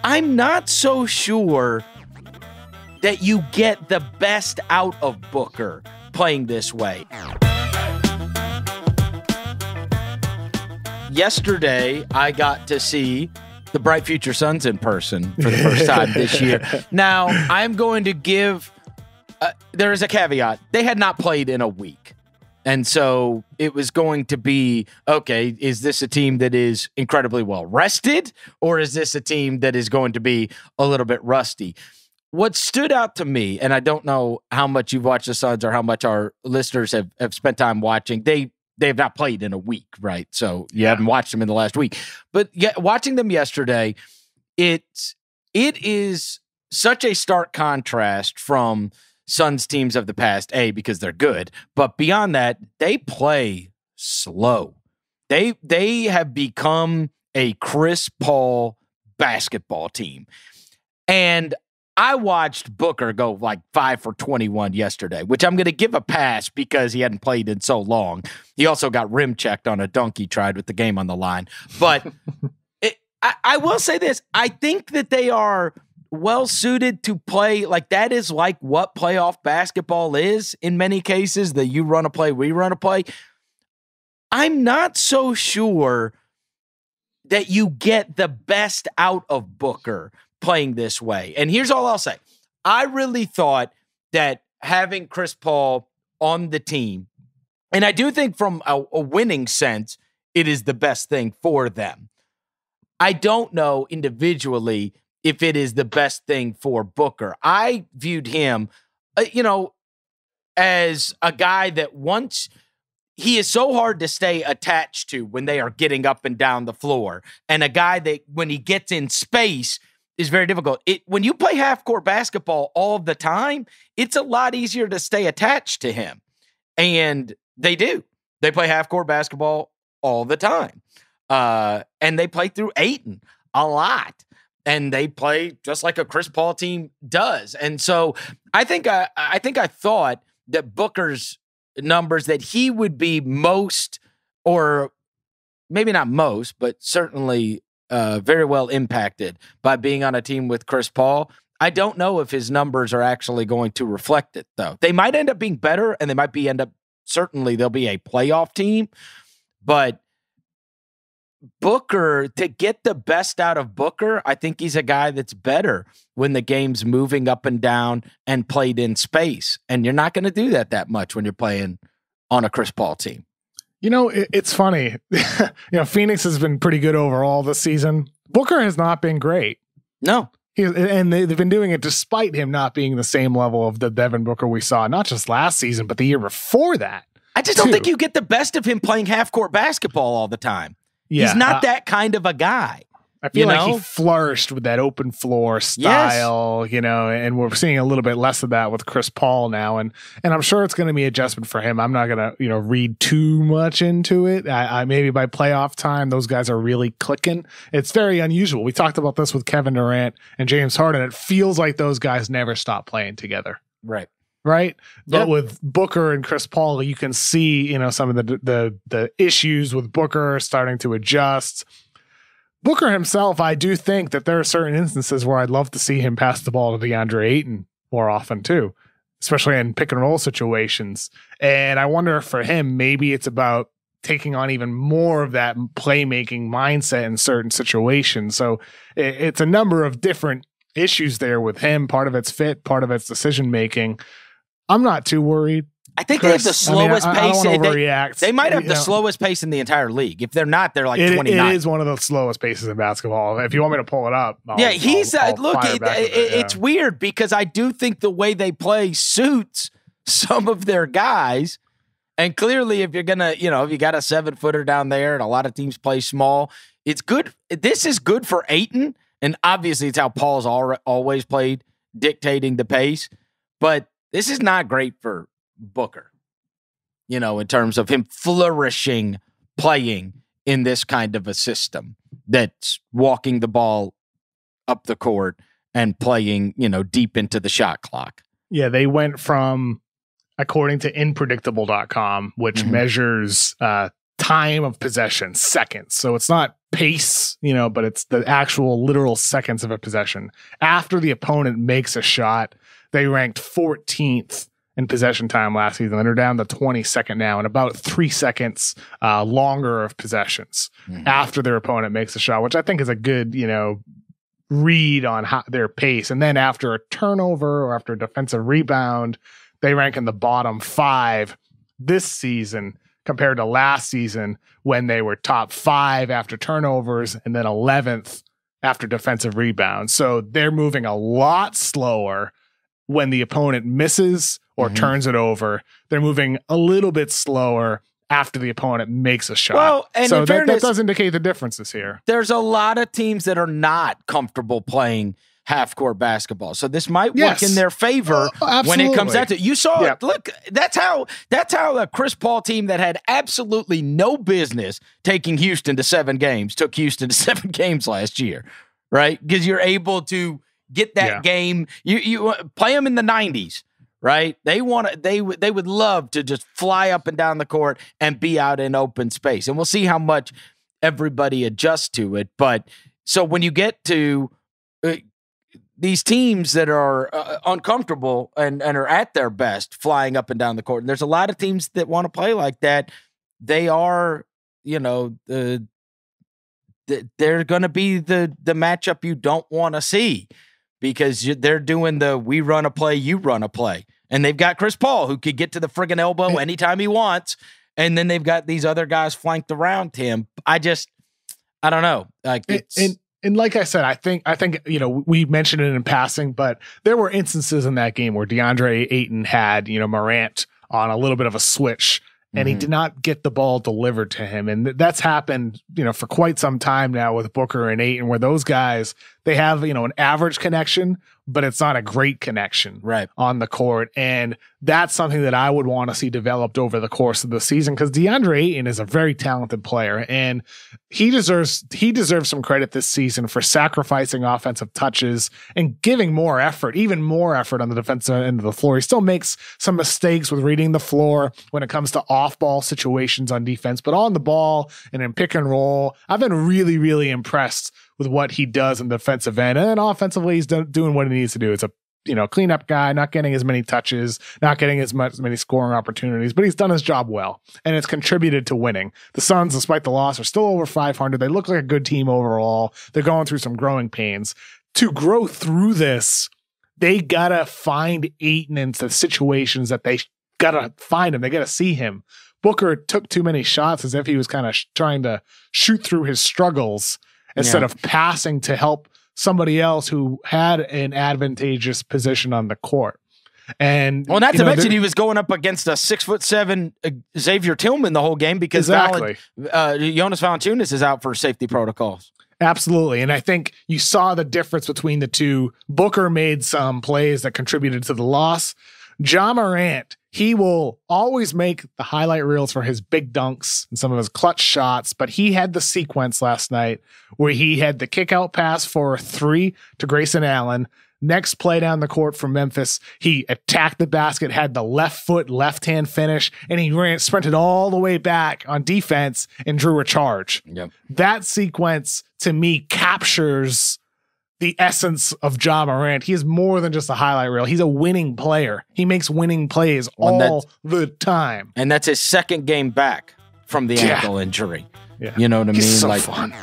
I'm not so sure that you get the best out of Booker playing this way. Yesterday, I got to see the Bright Future Suns in person for the first time this year. Now, I'm going to give, there is a caveat. They had not played in a week. And so it was going to be, okay, is this a team that is incredibly well rested, or is this a team that is going to be a little bit rusty? What stood out to me, and I don't know how much you've watched the Suns or how much our listeners have spent time watching, they have not played in a week, right? So you haven't watched them in the last week. But yeah, watching them yesterday, it is such a stark contrast from Suns teams of the past, because they're good, but beyond that, they play slow. They have become a Chris Paul basketball team. And I watched Booker go like 5 for 21 yesterday, which I'm going to give a pass because he hadn't played in so long. He also got rim checked on a dunk he tried with the game on the line. But I will say this. I think that they are well suited to play. Like, that is like what playoff basketball is in many cases, that you run a play, we run a play. I'm not so sure that you get the best out of Booker playing this way. And here's all I'll say. I really thought that having Chris Paul on the team, and I do think from a winning sense, it is the best thing for them. I don't know individually if it is the best thing for Booker. I viewed him, as a guy that once he is so hard to stay attached to when they are getting up and down the floor, and a guy that when he gets in space is very difficult. When you play half-court basketball all the time, it's a lot easier to stay attached to him. And they do. They play half-court basketball all the time. And they play through AYTON a lot. And they play just like a Chris Paul team does. And so I think I thought that Booker's numbers, that he would be most, or maybe not most, but certainly very well impacted by being on a team with Chris Paul. I don't know if his numbers are actually going to reflect it, though. They might end up being better, and they might certainly they'll be a playoff team, but Booker, to get the best out of Booker, I think he's a guy that's better when the game's moving up and down and played in space. And you're not going to do that much when you're playing on a Chris Paul team. It's funny. Phoenix has been pretty good overall this season. Booker has not been great. No. And they've been doing it despite him not being the same level of the Devin Booker we saw, not just last season, but the year before that. I just don't think you get the best of him playing half-court basketball all the time. Yeah, he's not that kind of a guy. I feel like he flourished with that open floor style, and we're seeing a little bit less of that with Chris Paul now. And I'm sure it's going to be an adjustment for him. I'm not going to, read too much into it. I maybe by playoff time, those guys are really clicking. It's very unusual. We talked about this with Kevin Durant and James Harden. It feels like those guys never stop playing together. Right. But with Booker and Chris Paul, you can see, some of the issues with Booker starting to adjust. Booker himself, I do think that there are certain instances where I'd love to see him pass the ball to DeAndre Ayton more often too, especially in pick and roll situations. And I wonder if for him, maybe it's about taking on even more of that playmaking mindset in certain situations. So it's a number of different issues there with him. Part of it's fit, part of it's decision making. I'm not too worried. I think they have the slowest pace. I don't overreact. They might have the slowest pace in the entire league. If they're not, they're like 29. It is one of the slowest paces in basketball. If you want me to pull it up. It's weird because I do think the way they play suits some of their guys. And clearly, if you're going to, if you got a 7-footer down there and a lot of teams play small, it's good. This is good for Ayton. And obviously, it's how Paul's always played, dictating the pace. But this is not great for Booker, in terms of him flourishing, playing in this kind of a system that's walking the ball up the court and playing, deep into the shot clock. Yeah, they went from, according to inpredictable.com, which measures time of possession, seconds. So it's not pace, but it's the actual literal seconds of a possession. After the opponent makes a shot, they ranked 14th in possession time last season, and they're down to 22nd now, and about 3 seconds longer of possessions after their opponent makes a shot, which I think is a good, read on their pace. And then after a turnover or after a defensive rebound, they rank in the bottom 5 this season compared to last season when they were top 5 after turnovers and then 11th after defensive rebounds. So they're moving a lot slower when the opponent misses or turns it over. They're moving a little bit slower after the opponent makes a shot. Well, and so in fairness, that does indicate the differences here. There's a lot of teams that are not comfortable playing half-court basketball. So this might work in their favor when it comes down to it. You saw it. Look, that's how a Chris Paul team that had absolutely no business taking Houston to 7 games took Houston to 7 games last year, right? Because you're able to get that game. You play them in the 90s. Right? They would love to just fly up and down the court and be out in open space. And we'll see how much everybody adjusts to it. But so when you get to these teams that are uncomfortable and are at their best flying up and down the court, and there's a lot of teams that want to play like that, they are, they're going to be the matchup you don't want to see. Because they're doing the we run a play, you run a play. And they've got Chris Paul, who could get to the friggin' elbow anytime he wants. And then they've got these other guys flanked around him. I don't know. Like and like I said, I think we mentioned it in passing, but there were instances in that game where DeAndre Ayton had, Morant on a little bit of a switch. And he did not get the ball delivered to him. And that's happened, for quite some time now with Booker and Ayton, where those guys, they have, an average connection, but it's not a great connection on the court. And that's something that I would want to see developed over the course of the season, because DeAndre Ayton is a very talented player, and he deserves some credit this season for sacrificing offensive touches and giving more effort, even more effort on the defensive end of the floor. He still makes some mistakes with reading the floor when it comes to off-ball situations on defense, but on the ball and in pick and roll, I've been really, really impressed with what he does in the defensive end. And then offensively, he's doing what he needs to do. It's a cleanup guy, not getting as many touches, not getting as many scoring opportunities, but he's done his job well, and it's contributed to winning. The Suns, despite the loss, are still over 500. They look like a good team overall. They're going through some growing pains. To grow through this, they gotta find Ayton into situations that they gotta find him. They gotta see him. Booker took too many shots as if he was kind of trying to shoot through his struggles instead of passing to help somebody else who had an advantageous position on the court. And not to mention he was going up against a 6'7" Xavier Tillman the whole game because Jonas Valanciunas is out for safety protocols. Absolutely. And I think you saw the difference between the two. Booker made some plays that contributed to the loss. Ja Morant, he will always make the highlight reels for his big dunks and some of his clutch shots, but he had the sequence last night where he had the kick out pass for a 3 to Grayson Allen. Next play down the court from Memphis, he attacked the basket, had the left foot, left hand finish, and he sprinted all the way back on defense and drew a charge. Yep. That sequence to me captures the essence of Ja Morant. He is more than just a highlight reel. He's a winning player. He makes winning plays all the time. And that's his second game back from the ankle injury. Yeah. You know what I mean? He's so fun.